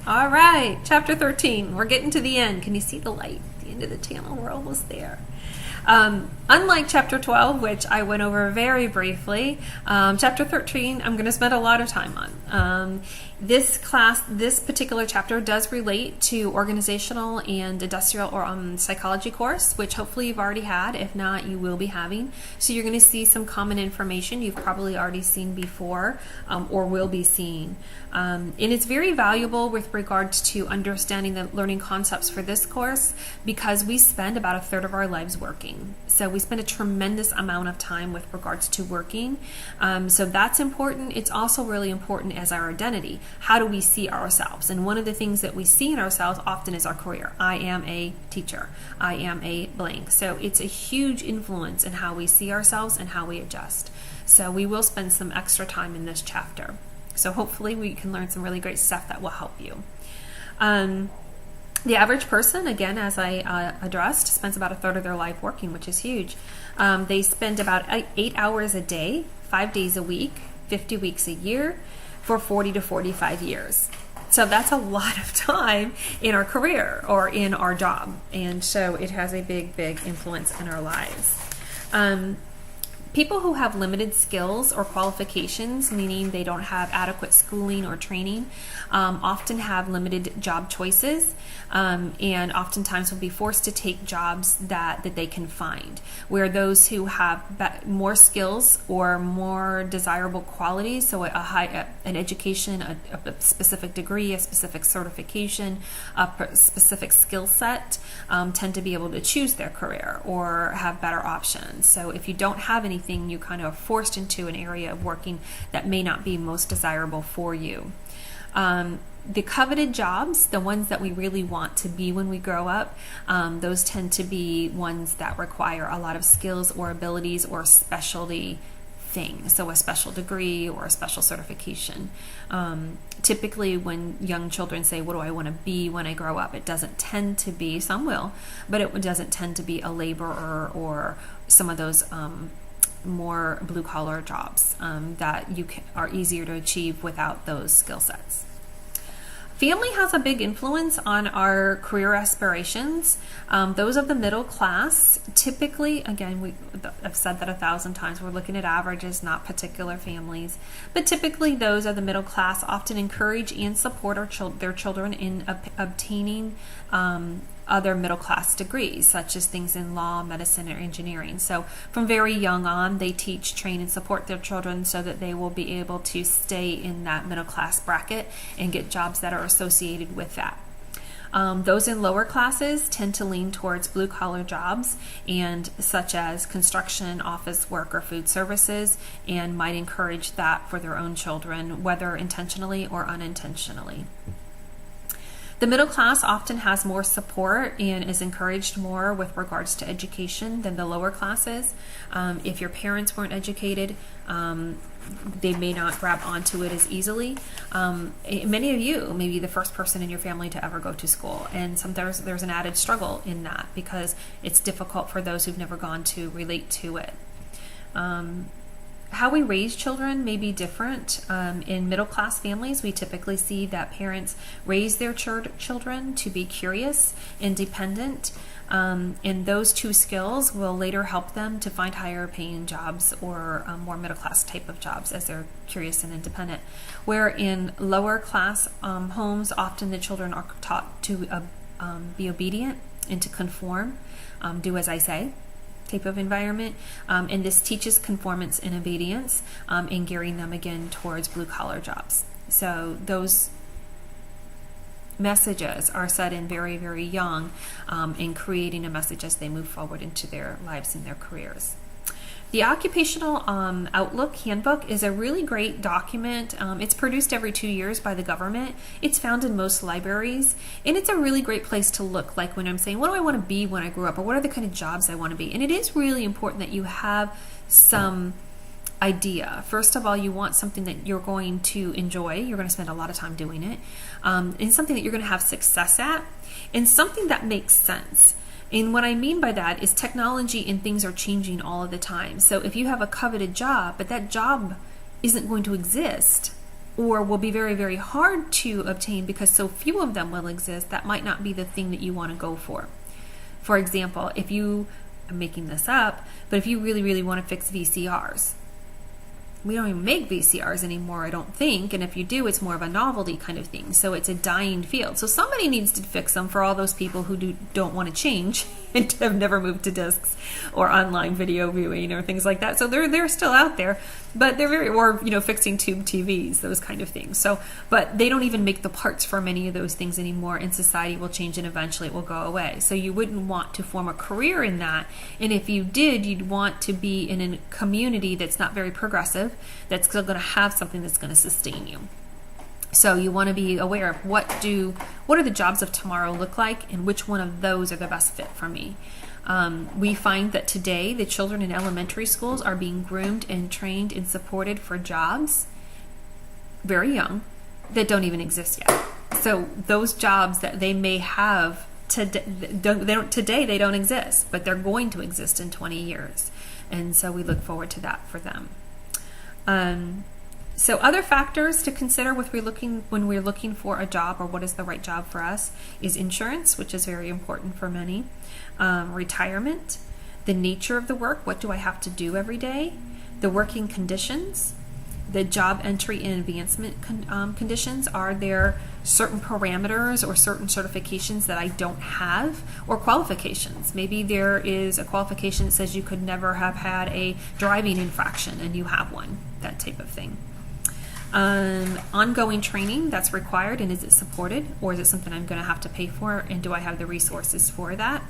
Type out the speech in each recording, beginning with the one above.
All right, chapter 13. We're getting to the end. Can you see the light at the end of the tunnel? We're almost there. Unlike chapter 12, which I went over very briefly, chapter 13 I'm going to spend a lot of time on. This particular chapter does relate to organizational and industrial or psychology course, which hopefully you've already had. If not, you will be having. So you're going to see some common information you've probably already seen before or will be seeing. And it's very valuable with regards to understanding the learning concepts for this course because we spend about a third of our lives working. So we spend a tremendous amount of time with regards to working. So that's important. It's also really important as our identity. How do we see ourselves? And one of the things that we see in ourselves often is our career. I am a teacher. I am a blank. So it's a huge influence in how we see ourselves and how we adjust. So we will spend some extra time in this chapter. So hopefully we can learn some really great stuff that will help you. The average person, again, as I addressed, spends about a third of their life working, which is huge. They spend about 8 hours a day, 5 days a week, 50 weeks a year, for 40 to 45 years. So that's a lot of time in our career or in our job. And so it has a big, big influence in our lives. People who have limited skills or qualifications, meaning they don't have adequate schooling or training, often have limited job choices and oftentimes will be forced to take jobs that they can find. Where those who have more skills or more desirable qualities, so an education, a specific degree, a specific certification, a specific skill set, tend to be able to choose their career or have better options. So if you don't have anything, you kind of are forced into an area of working that may not be most desirable for you. The coveted jobs, the ones that we really want to be when we grow up, those tend to be ones that require a lot of skills or abilities or specialty things, so a special degree or a special certification. Typically when young children say, what do I want to be when I grow up? It doesn't tend to be, some will, but it doesn't tend to be a laborer or some of those more blue-collar jobs that are easier to achieve without those skill sets. Family has a big influence on our career aspirations. Those of the middle class, typically, again, I've said that 1,000 times, we're looking at averages, not particular families, but typically those of the middle class often encourage and support their children in obtaining other middle class degrees, such as things in law, medicine, or engineering. So from very young on, they teach, train, and support their children so that they will be able to stay in that middle class bracket and get jobs that are associated with that. Those in lower classes tend to lean towards blue collar jobs and such as construction, office work, or food services, and might encourage that for their own children, whether intentionally or unintentionally. The middle class often has more support and is encouraged more with regards to education than the lower classes. If your parents weren't educated, they may not grab onto it as easily. Many of you may be the first person in your family to ever go to school, and sometimes there's an added struggle in that because it's difficult for those who've never gone to relate to it. How we raise children may be different. In middle class families, we typically see that parents raise their children to be curious, independent, and those two skills will later help them to find higher paying jobs or more middle class type of jobs as they're curious and independent. Where in lower class homes, often the children are taught to be obedient and to conform, do as I say type of environment, and this teaches conformance and obedience and gearing them again towards blue collar jobs. So those messages are set in very, very young in creating a message as they move forward into their lives and their careers. The Occupational Outlook Handbook is a really great document. It's produced every 2 years by the government. It's found in most libraries, and it's a really great place to look, like when I'm saying, what do I want to be when I grow up, or what are the kind of jobs I want to be? And it is really important that you have some idea. First of all, you want something that you're going to enjoy. You're going to spend a lot of time doing it, and something that you're going to have success at, and something that makes sense. And what I mean by that is technology and things are changing all of the time. So if you have a coveted job, but that job isn't going to exist or will be very, very hard to obtain because so few of them will exist, that might not be the thing that you want to go for. For example, if you, I'm making this up, but if you really, really want to fix VCRs, we don't even make VCRs anymore, I don't think. And if you do, it's more of a novelty kind of thing. So it's a dying field. So somebody needs to fix them for all those people who don't want to change and have never moved to discs or online video viewing or things like that. So they're still out there, but they're very, or, fixing tube TVs, those kind of things. So, but they don't even make the parts for many of those things anymore, and society will change and eventually it will go away. So you wouldn't want to form a career in that. And if you did, you'd want to be in a community that's not very progressive, that's still going to have something that's going to sustain you. So you want to be aware of what are the jobs of tomorrow look like, and which one of those are the best fit for me. We find that today the children in elementary schools are being groomed and trained and supported for jobs very young that don't even exist yet. So those jobs that they may have today, they don't exist, but they're going to exist in 20 years. And so we look forward to that for them. So other factors to consider when we're looking for a job, or what is the right job for us, is insurance, which is very important for many, retirement, the nature of the work, what do I have to do every day, the working conditions, the job entry and advancement conditions. Are there certain parameters or certain certifications that I don't have, or qualifications? Maybe there is a qualification that says you could never have had a driving infraction and you have one, that type of thing. Ongoing training that's required, and is it supported, or is it something I'm going to have to pay for, and do I have the resources for that?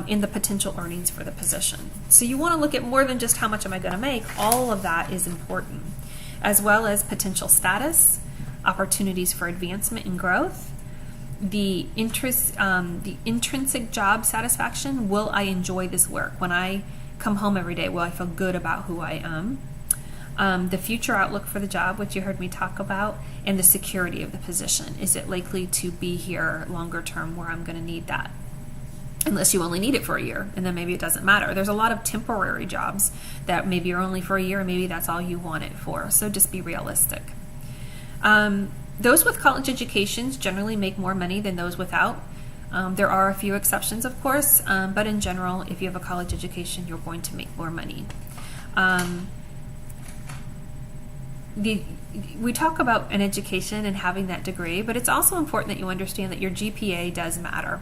In the potential earnings for the position. So you want to look at more than just how much am I going to make. All of that is important, as well as potential status, opportunities for advancement and growth, the intrinsic job satisfaction. Will I enjoy this work? When I come home every day, will I feel good about who I am? The future outlook for the job, which you heard me talk about, and the security of the position. Is it likely to be here longer term where I'm going to need that? Unless you only need it for a year, and then maybe it doesn't matter. There's a lot of temporary jobs that maybe are only for a year, and maybe that's all you want it for. So just be realistic. Those with college educations generally make more money than those without. There are a few exceptions, of course, but in general, if you have a college education, you're going to make more money. We talk about an education and having that degree, but it's also important that you understand that your GPA does matter.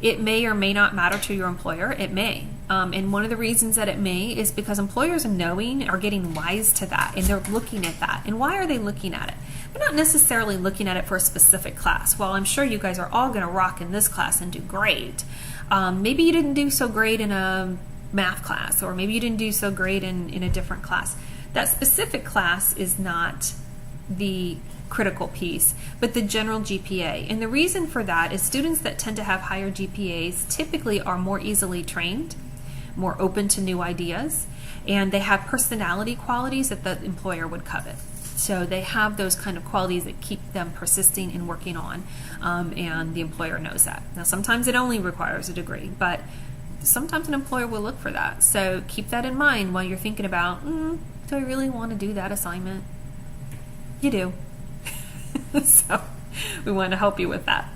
It may or may not matter to your employer. It may. And one of the reasons that it may is because employers are getting wise to that, and they're looking at that. And why are they looking at it? They're not necessarily looking at it for a specific class. While I'm sure you guys are all going to rock in this class and do great, maybe you didn't do so great in a math class, or maybe you didn't do so great in a different class. That specific class is not the critical piece, but the general GPA. And the reason for that is students that tend to have higher GPAs typically are more easily trained, more open to new ideas, and they have personality qualities that the employer would covet. So they have those kind of qualities that keep them persisting and working on, and the employer knows that. Now sometimes it only requires a degree, but sometimes an employer will look for that. So keep that in mind while you're thinking about, do I really want to do that assignment? You do. So we want to help you with that.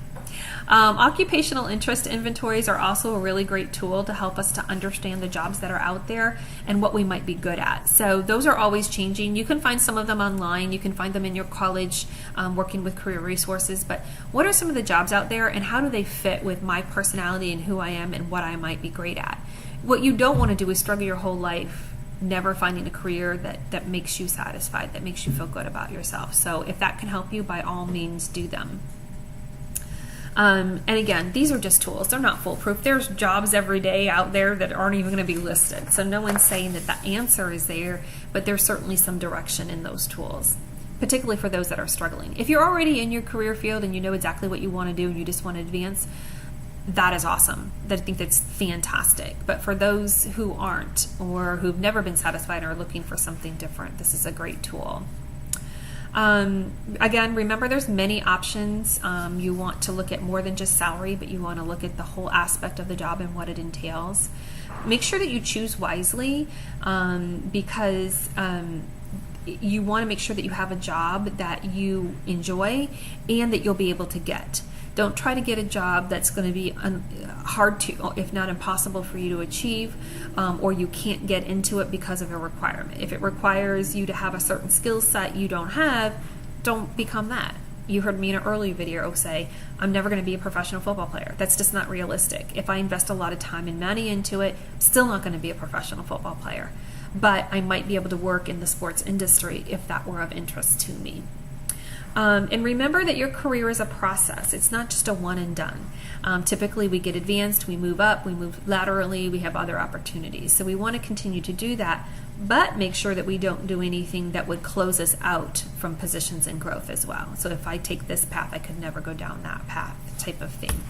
Occupational interest inventories are also a really great tool to help us to understand the jobs that are out there and what we might be good at. So those are always changing. You can find some of them online. You can find them in your college working with career resources. But what are some of the jobs out there, and how do they fit with my personality and who I am and what I might be great at? What you don't want to do is struggle your whole life never finding a career that makes you satisfied, that makes you feel good about yourself. So if that can help you, by all means do them. And again, these are just tools. They're not foolproof. There's jobs every day out there that aren't even going to be listed. So no one's saying that the answer is there, but there's certainly some direction in those tools, particularly for those that are struggling. If you're already in your career field and you know exactly what you want to do and you just want to advance, that is awesome. I think that's fantastic. But for those who aren't, or who've never been satisfied or are looking for something different, this is a great tool. Again, remember there's many options. You want to look at more than just salary, but you want to look at the whole aspect of the job and what it entails. Make sure that you choose wisely, because you want to make sure that you have a job that you enjoy and that you'll be able to get. Don't try to get a job that's going to be hard to, if not impossible for you to achieve, or you can't get into it because of a requirement. If it requires you to have a certain skill set you don't have, don't become that. You heard me in an earlier video say, I'm never going to be a professional football player. That's just not realistic. If I invest a lot of time and money into it, I'm still not going to be a professional football player. But I might be able to work in the sports industry if that were of interest to me. And remember that your career is a process. It's not just a one and done. Typically we get advanced, we move up, we move laterally, we have other opportunities. So we want to continue to do that, but make sure that we don't do anything that would close us out from positions and growth as well. So if I take this path, I could never go down that path type of thing.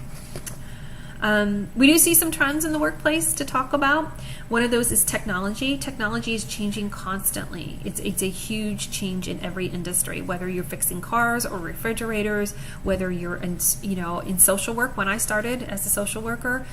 We do see some trends in the workplace to talk about. One of those is technology. Technology is changing constantly. It's a huge change in every industry, whether you're fixing cars or refrigerators, whether you're in social work. When I started as a social worker,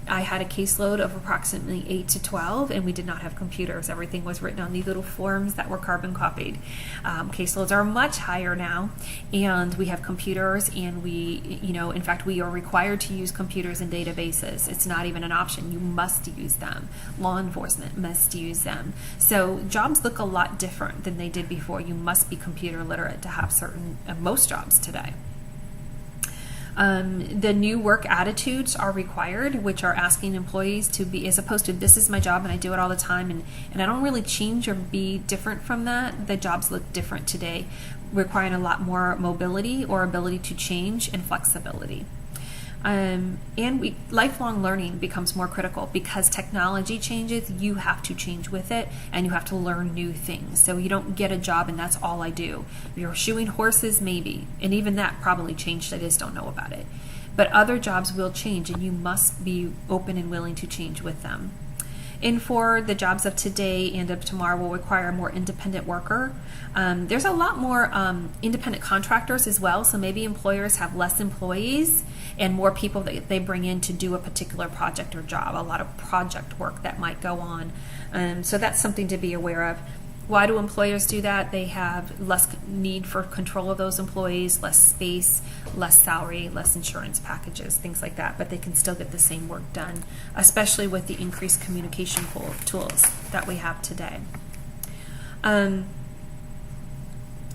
I had a caseload of approximately 8 to 12, and we did not have computers. Everything was written on these little forms that were carbon copied. Caseloads are much higher now, and we have computers, and in fact, we are required to use computers and databases. It's not even an option. You must use them. Law enforcement must use them. So jobs look a lot different than they did before. You must be computer literate to have most jobs today. The new work attitudes are required, which are asking employees to be, as opposed to this is my job and I do it all the time and I don't really change or be different from that. The jobs look different today, requiring a lot more mobility or ability to change and flexibility. Lifelong learning becomes more critical because technology changes. You have to change with it, and you have to learn new things. So you don't get a job and that's all I do. If you're shoeing horses, maybe, and even that probably changed. I just don't know about it. But other jobs will change, and you must be open and willing to change with them. And for the jobs of today and of tomorrow will require a more independent worker. There's a lot more independent contractors as well, so maybe employers have less employees and more people that they bring in to do a particular project or job, a lot of project work that might go on. So that's something to be aware of. Why do employers do that? They have less need for control of those employees, less space, less salary, less insurance packages, things like that, but they can still get the same work done, especially with the increased communication tools that we have today.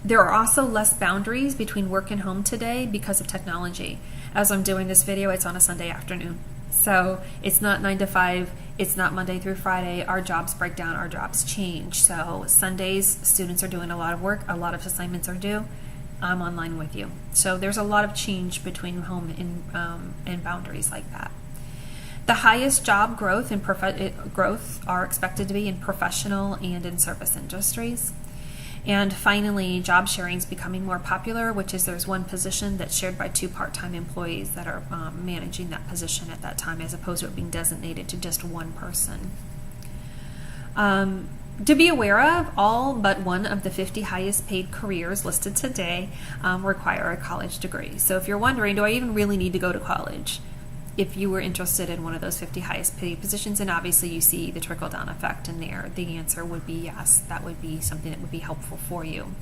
There are also less boundaries between work and home today because of technology. As I'm doing this video, it's on a Sunday afternoon. So it's not 9 to 5, it's not Monday through Friday. Our jobs break down, our jobs change. So Sundays, students are doing a lot of work, a lot of assignments are due. I'm online with you. So there's a lot of change between home and boundaries like that. The highest job growth are expected to be in professional and in service industries. And finally, job sharing is becoming more popular, which is there's one position that's shared by 2 part-time employees that are managing that position at that time, as opposed to it being designated to just one person. To be aware of, all but one of the 50 highest paid careers listed today require a college degree. So if you're wondering, do I even really need to go to college? If you were interested in one of those 50 highest paid positions, and obviously you see the trickle-down effect in there, the answer would be yes. That would be something that would be helpful for you.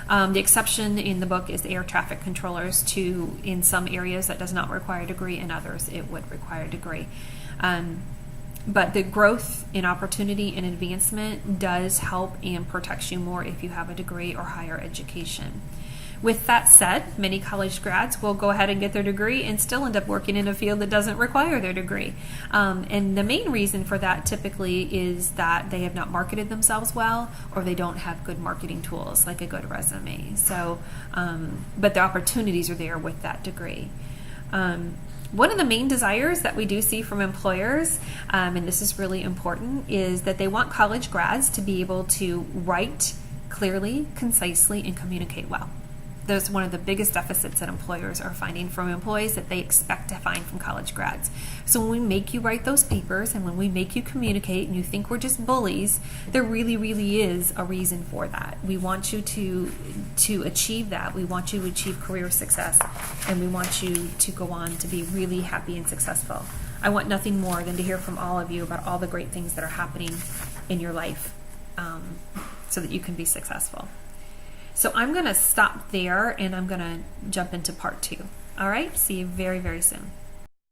The exception in the book is the air traffic controllers. In some areas that does not require a degree, in others it would require a degree. But the growth in opportunity and advancement does help and protects you more if you have a degree or higher education. With that said, many college grads will go ahead and get their degree and still end up working in a field that doesn't require their degree. And the main reason for that typically is that they have not marketed themselves well, or they don't have good marketing tools like a good resume. So, but the opportunities are there with that degree. One of the main desires that we do see from employers, and this is really important, is that they want college grads to be able to write clearly, concisely, and communicate well. That's one of the biggest deficits that employers are finding from employees that they expect to find from college grads. So when we make you write those papers and when we make you communicate and you think we're just bullies, there really, really is a reason for that. We want you to achieve that. We want you to achieve career success, and we want you to go on to be really happy and successful. I want nothing more than to hear from all of you about all the great things that are happening in your life. so that you can be successful. So I'm going to stop there and I'm going to jump into part 2. All right, see you very, very soon.